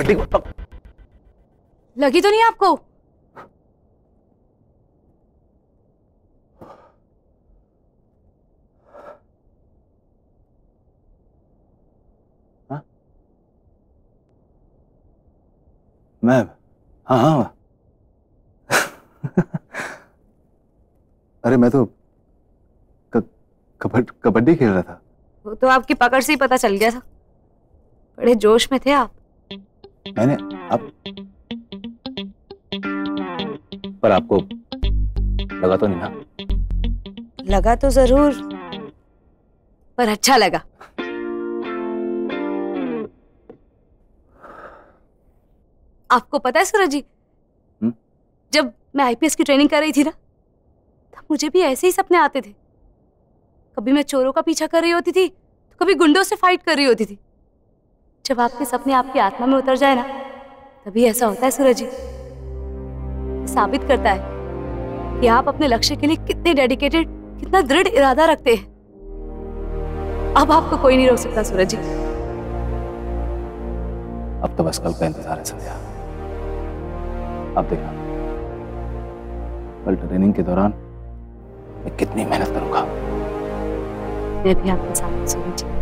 पकड़ ली। लगी तो नहीं आपको? हाँ? मैं हाँ हाँ अरे मैं तो कबड्डी खेल रहा था। वो तो आपकी पकड़ से ही पता चल गया था, बड़े जोश में थे आप। मैंने आप पर आपको लगा तो नहीं ना? लगा तो जरूर, पर अच्छा लगा। आपको पता है सूरज जी, जब मैं आईपीएस की ट्रेनिंग कर रही थी ना, तब मुझे भी ऐसे ही सपने आते थे। कभी मैं चोरों का पीछा कर रही होती थी, तो कभी गुंडों से फाइट कर रही होती थी। जब आपके सपने आपकी आत्मा में उतर जाए ना, तभी ऐसा होता है सूरज जी। साबित करता है कि आप अपने लक्ष्य के लिए कितने डेडिकेटेड, कितना दृढ़ इरादा रखते हैं। अब आपको कोई नहीं रोक सकता सूरज जी। अब तो बस कल का इंतजार है संध्या। अब देखना कल ट्रेनिंग के दौरान मैं कितनी मेहनत करूंगा। मैं भी आपके साथ सूरज जी।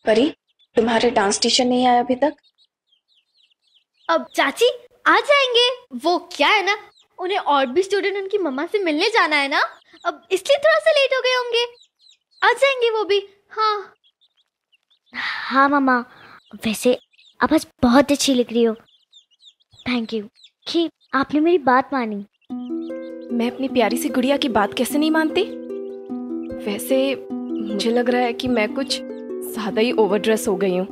परी, तुम्हारे डांस टीचर नहीं आए अभी तक? अब चाची आ जाएंगे। वो क्या है ना, उन्हें और भी स्टूडेंट उनकी मम्मा से मिलने जाना है ना, अब इसलिए थोड़ा सा लेट हो गए होंगे। आ जाएंगे वो भी। हाँ हाँ मामा, वैसे आप आज बहुत अच्छी लिख रही हो। थैंक यू कि आपने मेरी बात मानी। मैं अपनी प्यारी सी गुड़िया की बात कैसे नहीं मानती? वैसे मुझे लग रहा है कि मैं कुछ ज्यादा ही ओवरड्रेस हो गई हूँ।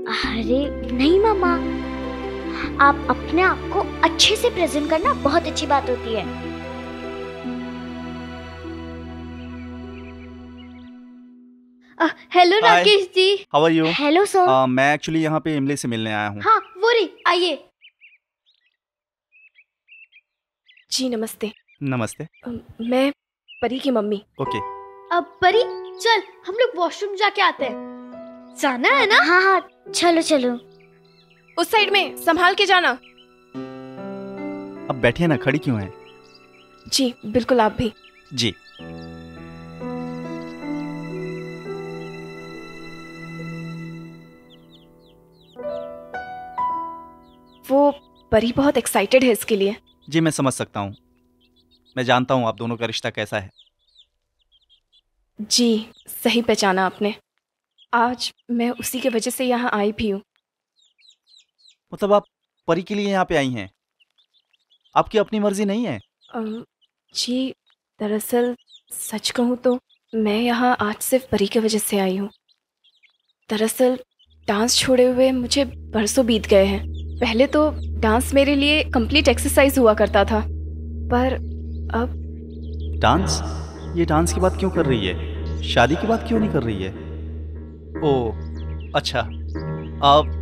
अरे नहीं मामा, आप अपने आप को अच्छे से प्रेजेंट करना बहुत अच्छी बात होती है। Hello Rakesh ji. How are you? Hello sir. मैं एक्चुअली यहाँ पे इमली से मिलने आया हूँ। हाँ वो रही, आइए। जी नमस्ते। नमस्ते। मैं परी की मम्मी। ओके। अब परी चल, हम लोग वॉशरूम जाके आते हैं। जाना है ना? हाँ हाँ चलो चलो। उस साइड में संभाल के जाना। अब बैठिए ना, खड़ी क्यों है? जी बिल्कुल, आप भी। जी। वो परी बहुत एक्साइटेड है इसके लिए। जी मैं समझ सकता हूँ, मैं जानता हूँ आप दोनों का रिश्ता कैसा है। जी सही पहचाना आपने। आज मैं उसी के वजह से यहाँ आई भी हूँ। मतलब आप परी के लिए यहाँ पे आई हैं? आपकी अपनी मर्जी नहीं है? जी दरअसल सच कहूँ तो मैं यहाँ आज सिर्फ परी की वजह से आई हूँ। दरअसल डांस छोड़े हुए मुझे बरसों बीत गए हैं। पहले तो डांस मेरे लिए कंप्लीट एक्सरसाइज हुआ करता था, पर अब डांस? ये डांस की बात क्यों कर रही है? शादी की बात क्यों नहीं कर रही है? ओह अच्छा। अब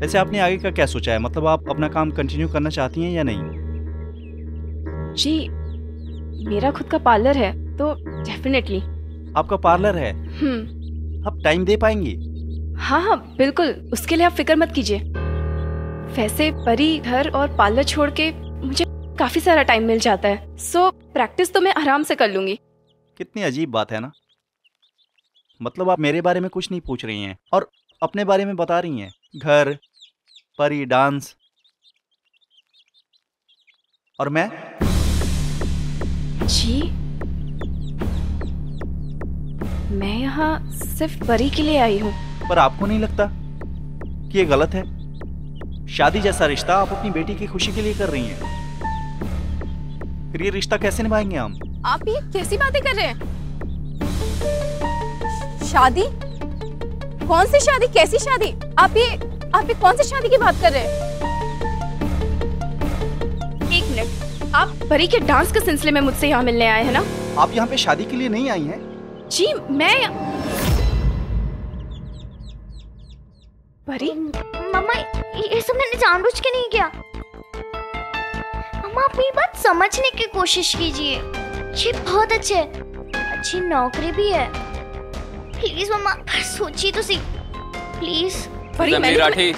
वैसे आपने आगे का क्या सोचा है? मतलब आप अपना काम कंटिन्यू करना चाहती हैं या नहीं? जी मेरा खुद का पार्लर है तो डेफिनेटली। आपका पार्लर है? आप टाइम दे पाएंगी? हाँ हाँ बिल्कुल, उसके लिए आप फिक्र मत कीजिए। वैसे परी, घर और पार्लर छोड़ के मुझे काफी सारा टाइम मिल जाता है, सो प्रैक्टिस तो मैं आराम से कर लूंगी। कितनी अजीब बात है ना। मतलब आप मेरे बारे में कुछ नहीं पूछ रही हैं और अपने बारे में बता रही हैं। घर, परी, डांस, और मैं? जी मैं यहाँ सिर्फ परी के लिए आई हूँ। पर आपको नहीं लगता कि ये गलत है? शादी जैसा रिश्ता आप अपनी बेटी की खुशी के लिए कर रही हैं, फिर ये रिश्ता कैसे निभाएंगे हम? आप ये कैसी बातें कर रहे हैं? शादी? कौन सी शादी? कैसी शादी? आप ये कौन सी शादी की बात कर रहे हैं? एक मिनट, आप परी के डांस के सिलसिले में मुझसे यहाँ मिलने आए हैं ना? आप यहाँ पे शादी के लिए नहीं आई हैं? जी मैं परी? मम्मा ये सब मैंने जानबूझ के नहीं किया। मम्मा आप मेरी बात समझने की कोशिश कीजिए। ये बहुत अच्छे है, अच्छी नौकरी भी है। प्लीज मम्मा सोचिए तो सही प्लीज। परी मैंने राठी,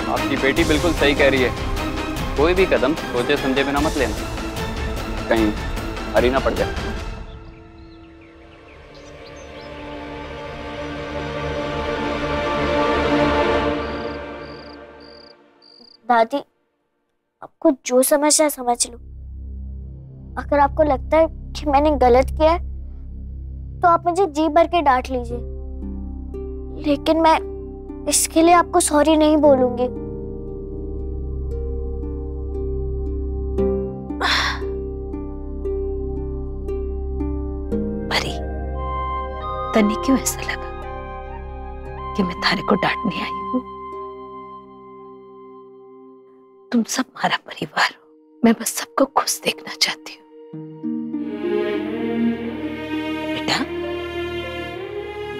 आपकी बेटी बिल्कुल सही कह रही है। कोई भी कदम सोचे समझे बिना मत लेना, कहीं हरी ना पड़ जाए। दादी आपको जो समझना है समझ लो। अगर आपको लगता है कि मैंने गलत किया है तो आप मुझे जी भर के डांट लीजिए, लेकिन मैं इसके लिए आपको सॉरी नहीं बोलूंगी। परी, तन्ने क्यों ऐसा लगा कि मैं थारे को डांटने आई हूँ? तुम सब हमारा परिवार हो, मैं बस सबको खुश देखना चाहती हूँ। बेटा,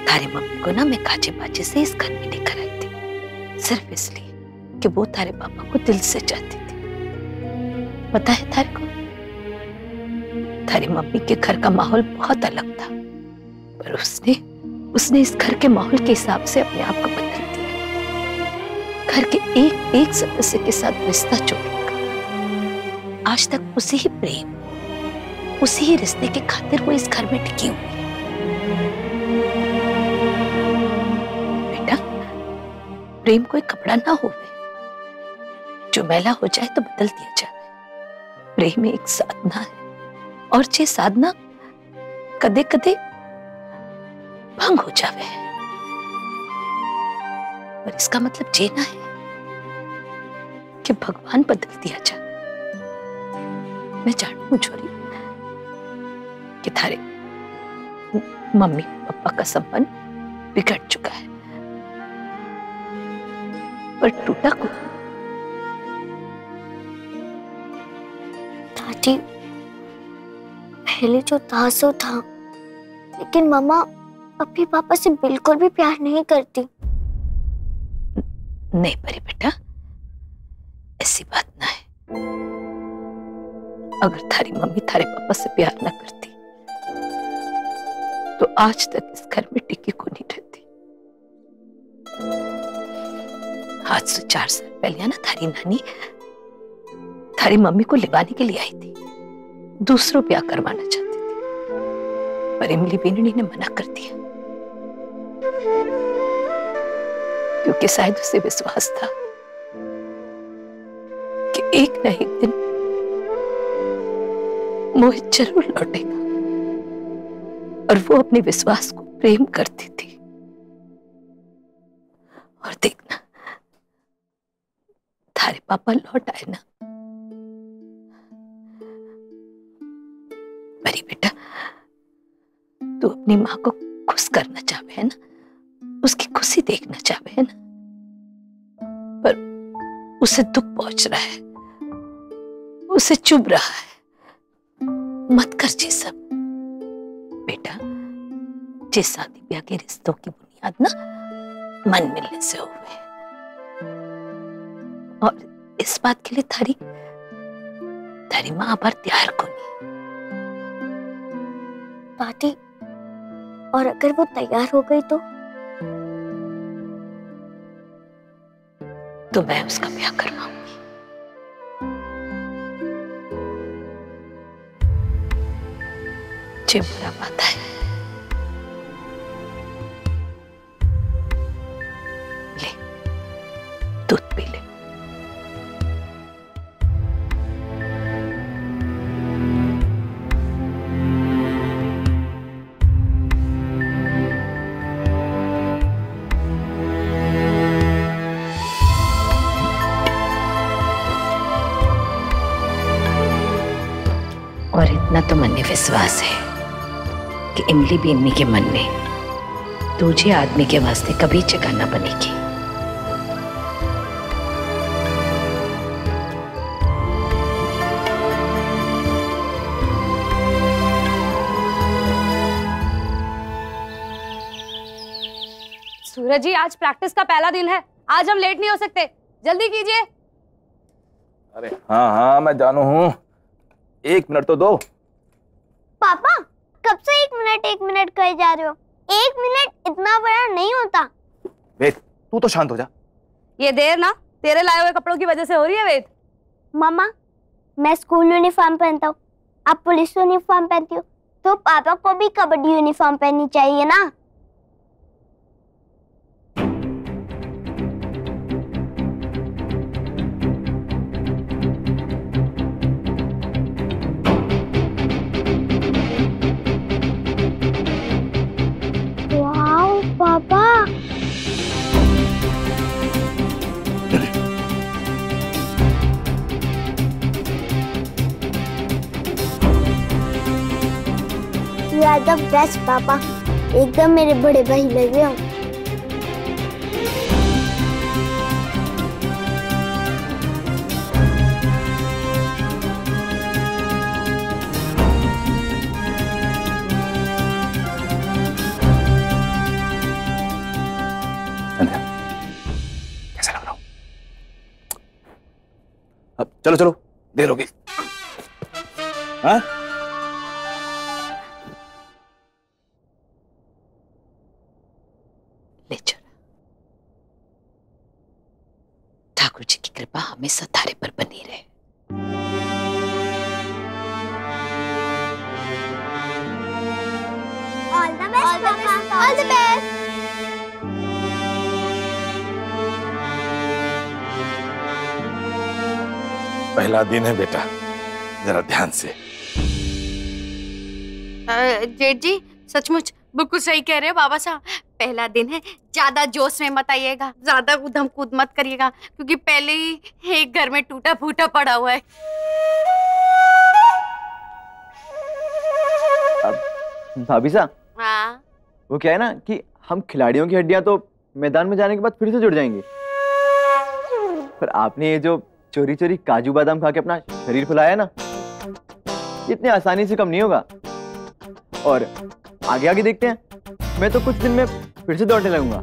थारी मम्मी को ना मैं काजे बाजे से इस घर में लेकर आई थी, सिर्फ इसलिए कि वो थारे पापा को दिल से चाहती थी। पता है थारे को, थारी मम्मी के घर का माहौल बहुत अलग था, पर उसने इस घर के माहौल के हिसाब से अपने आप को बदल दिया। घर के एक एक सदस्य के साथ रिश्ता जोड़ रखा। आज तक उसी ही प्रेम, उसी ही रिश्ते के खातिर वो इस घर में टिकी हुई है। बेटा, प्रेम कोई कपड़ा ना होवे जो मैला हो जाए तो बदल दिया जाए। प्रेम एक साधना है, और ये साधना कदे कदे भंग हो जावे है, पर इसका मतलब ये ना है कि भगवान बदल दिया जाए। मैं जानू छोरी कि थारे मम्मी पापा का संबंध बिगड़ चुका है, पर टूटा को दादी पहले जो था सो था, लेकिन मम्मा अभी पापा से बिल्कुल भी प्यार नहीं करती। नहीं परी बेटा, ऐसी बात ना है। अगर थारी मम्मी थारे पापा से प्यार ना करती तो आज तक इस घर में टिकी को नहीं रहती। आज से 4 साल पहले ना थारी नानी थारी मम्मी को लिवाने के लिए आई थी, दूसरों ब्याह करवाना चाहती थी, पर इमली बेननी ने मना कर दिया, क्योंकि शायद उसे विश्वास था कि एक न एक दिन मोहित जरूर लौटेगा, और वो अपने विश्वास को प्रेम करती थी। और देखना, थारे पापा लौट आए ना। परी बेटा, तू अपनी माँ को खुश करना चाहे है ना, उसकी खुशी देखना चाहे है ना, पर उसे दुख पहुंच रहा है, उसे चुभ रहा है। मत कर जी सब बेटा। जे शादी ब्याह के रिश्तों की बुनियाद ना मन मिलने से हुए, और इस बात के लिए थारी माँ आभार तैयार को नहीं। दादी, और अगर वो तैयार हो गई तो मैं उसका ब्याह करवाऊंगी। जे बुरा बात है, ले दूध पी ले। और इतना तो मन में विश्वास है कि इमली भी इमली के मन में तुझे आदमी के वास्ते कभी जगह ना बनेगी। सूरज जी, आज प्रैक्टिस का पहला दिन है, आज हम लेट नहीं हो सकते, जल्दी कीजिए। अरे हाँ हाँ मैं जानू हूँ, 1 मिनट तो दो। पापा कब से 1 मिनट कहे जा रहे हो? 1 मिनट इतना बड़ा नहीं होता। वेद तू तो शांत हो जा। ये देर ना तेरे लाए हुए कपड़ों की वजह से हो रही है वेद। मामा मैं स्कूल यूनिफॉर्म पहनता हूँ, आप पुलिस यूनिफॉर्म पहनती हो, तो पापा को भी कबड्डी यूनिफॉर्म पहननी चाहिए ना। वाओ पापा, यू आर द बेस्ट पापा, एकदम मेरे बड़े भाई लगे हो। संध्या कैसा लग रहा हूँ? अब चलो चलो देर होगी। हाँ ले चलो। ठाकुर जी की कृपा हमेशा तारे पर बनी रहे। ऑल द बेस्ट पापा, ऑल द बेस्ट। पहला दिन है बेटा, जरा ध्यान से। जेठ जी सचमुच बिल्कुल सही कह रहे हो बाबा साहब, पहला दिन है, ज्यादा जोश में मत आइएगा, ज्यादा उधम कूद मत करिएगा, क्योंकि पहले ही एक घर में टूटा फूटा पड़ा हुआ है। भाभी साहब, हाँ वो क्या है ना कि हम खिलाड़ियों की हड्डियां तो मैदान में जाने के बाद फिर से जुड़ जाएंगी, पर आपने ये जो चोरी चोरी काजू बादाम खा के अपना शरीर फुलाया ना, इतने आसानी से कम नहीं होगा। और आगे आगे देखते हैं, मैं तो कुछ दिन में फिर से दौड़ने लगूंगा,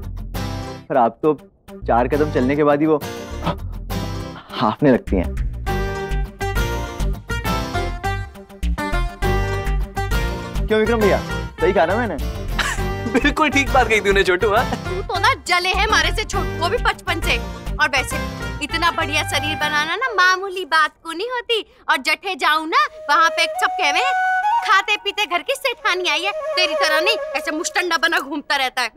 पर आप तो 4 कदम चलने के बाद ही वो हाफने लगती हैं। क्यों विक्रम भैया, सही कहा ना मैंने? बिल्कुल ठीक बात कही तूने छोटू। हाँ तू तो ना जले है हमारे से छोटू, वो भी 55 से। और वैसे इतना बढ़िया शरीर बनाना ना मामूली बात को नहीं होती। और जठे जाऊं ना वहाँ पे सब कहवे खाते पीते घर की सेठानी आई है, तेरी तरह नहीं ऐसे मुस्टंडा बना घूमता रहता है।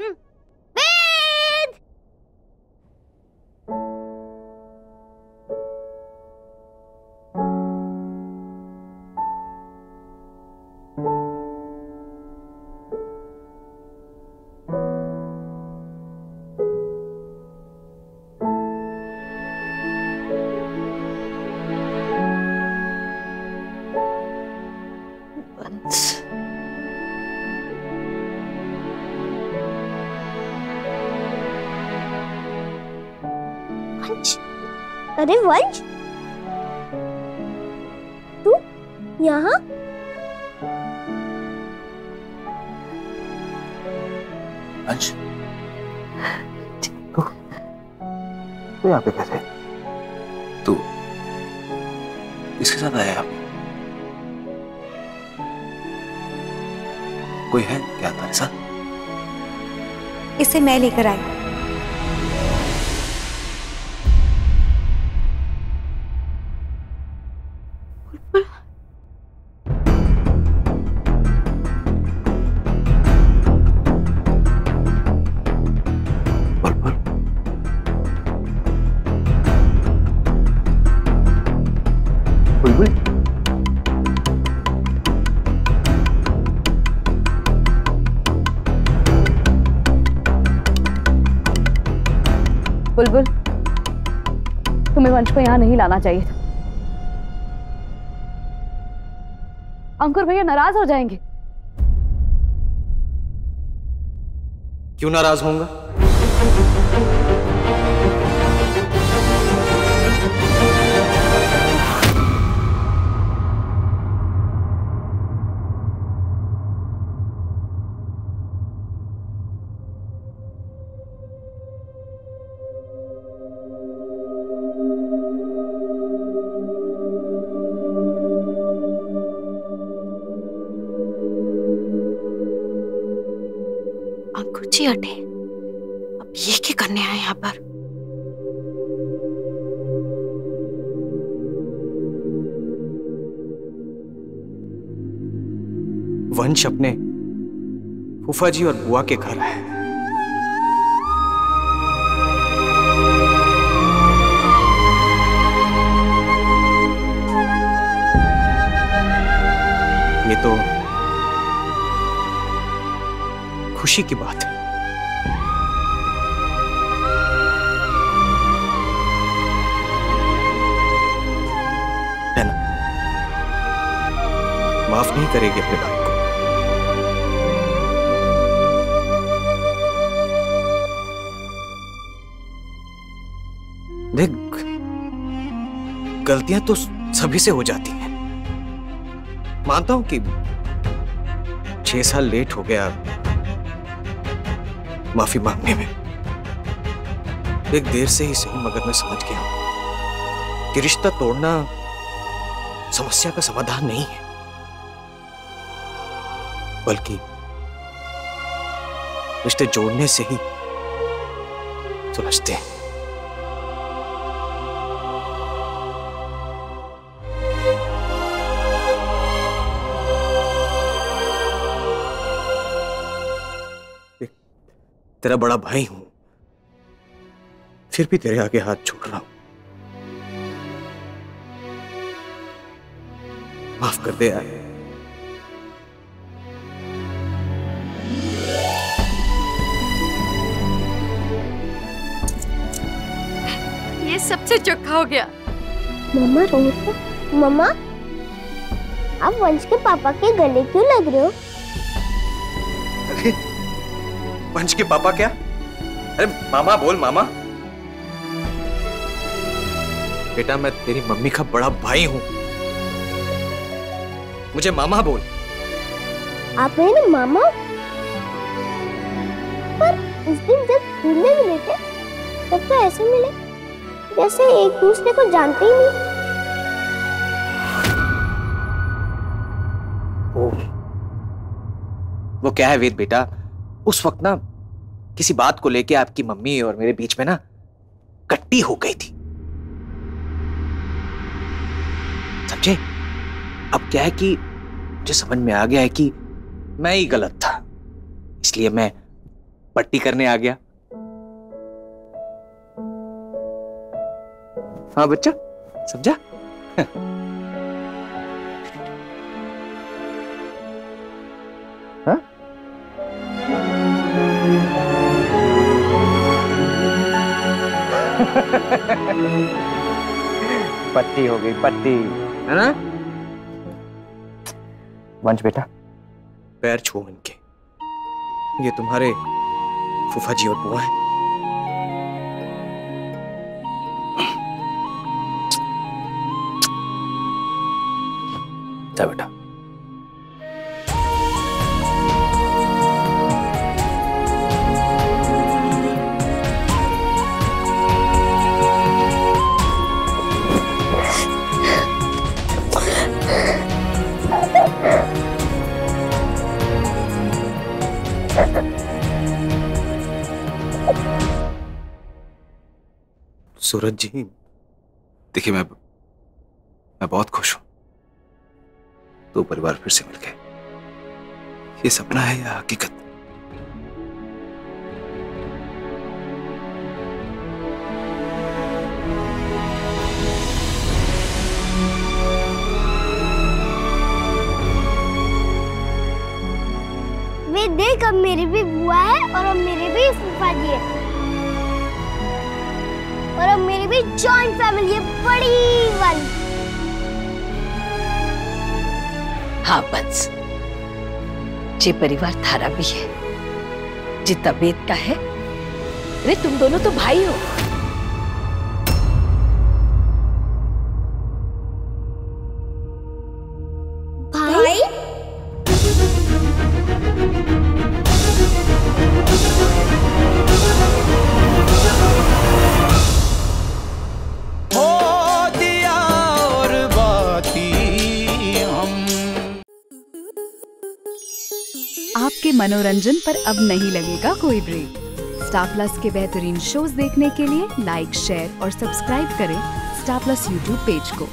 अरे वंश, तू यहाँ? अंश, तू यहाँ पे कैसे? तू इसके साथ आया यहाँ पे? कोई है क्या तुम्हारे साथ? इसे मैं लेकर आई। बुलबुल, तुम्हें वंश को यहाँ नहीं लाना चाहिए था। अंकुर भैया नाराज हो जाएंगे। क्यों नाराज होऊंगा? चाची हटे, अब ये क्या करने आए यहाँ पर? वंश अपने फूफा जी और बुआ के घर है। ये तो खुशी की बात है। ना? माफ नहीं करेगी अपने भाई को। देख, गलतियां तो सभी से हो जाती हैं। मानता हूं कि 6 साल लेट हो गया माफी मांगने में। एक देर से ही सही, मगर मैं समझ गया हूं कि रिश्ता तोड़ना समस्या का समाधान नहीं है, बल्कि रिश्ते जोड़ने से ही सुलझते हैं। तेरा बड़ा भाई हूं, फिर भी तेरे आगे हाथ जोड़ रहा हूं। माफ कर दे यार। ये सबसे चोखा हो गया। मम्मा रो रही? मम्मा, आप वंश के पापा के गले क्यों लग रहे हो? अरे वंश के पापा क्या? अरे मामा बोल, मामा। बेटा, मैं तेरी मम्मी का बड़ा भाई हूं, मुझे मामा बोल। आप मेरे मामा? पर उस दिन जब स्कूल में मिले थे तब तो ऐसे मिले जैसे एक दूसरे को जानते ही नहीं। वो क्या है वेद बेटा, उस वक्त ना किसी बात को लेके आपकी मम्मी और मेरे बीच में ना कट्टी हो गई थी, समझे? अब क्या है कि मुझे समझ में आ गया है कि मैं ही गलत था, इसलिए मैं पट्टी करने आ गया। हाँ बच्चा, समझा? हाँ? पट्टी हो गई, पट्टी, है ना? वंश बेटा, पैर छू इनके, ये तुम्हारे फूफा जी और बुआ है। जा बेटा। सूरज जी, देखिए मैं बहुत खुश हूं, दो परिवार फिर से मिल गए। ये सपना है या हकीकत? वे देख, अब मेरी भी बुआ है और अब मेरे भी फूफा जी है और अब मेरी भी जॉइंट फैमिली है, बड़ी वाली। हाँ बस, ये परिवार थारा भी है, जितना वेद का है। अरे तुम दोनों तो भाई हो। भाई? आपके मनोरंजन पर अब नहीं लगेगा कोई ब्रेक। स्टार प्लस के बेहतरीन शोज देखने के लिए लाइक, शेयर और सब्सक्राइब करें स्टार प्लस यूट्यूब पेज को।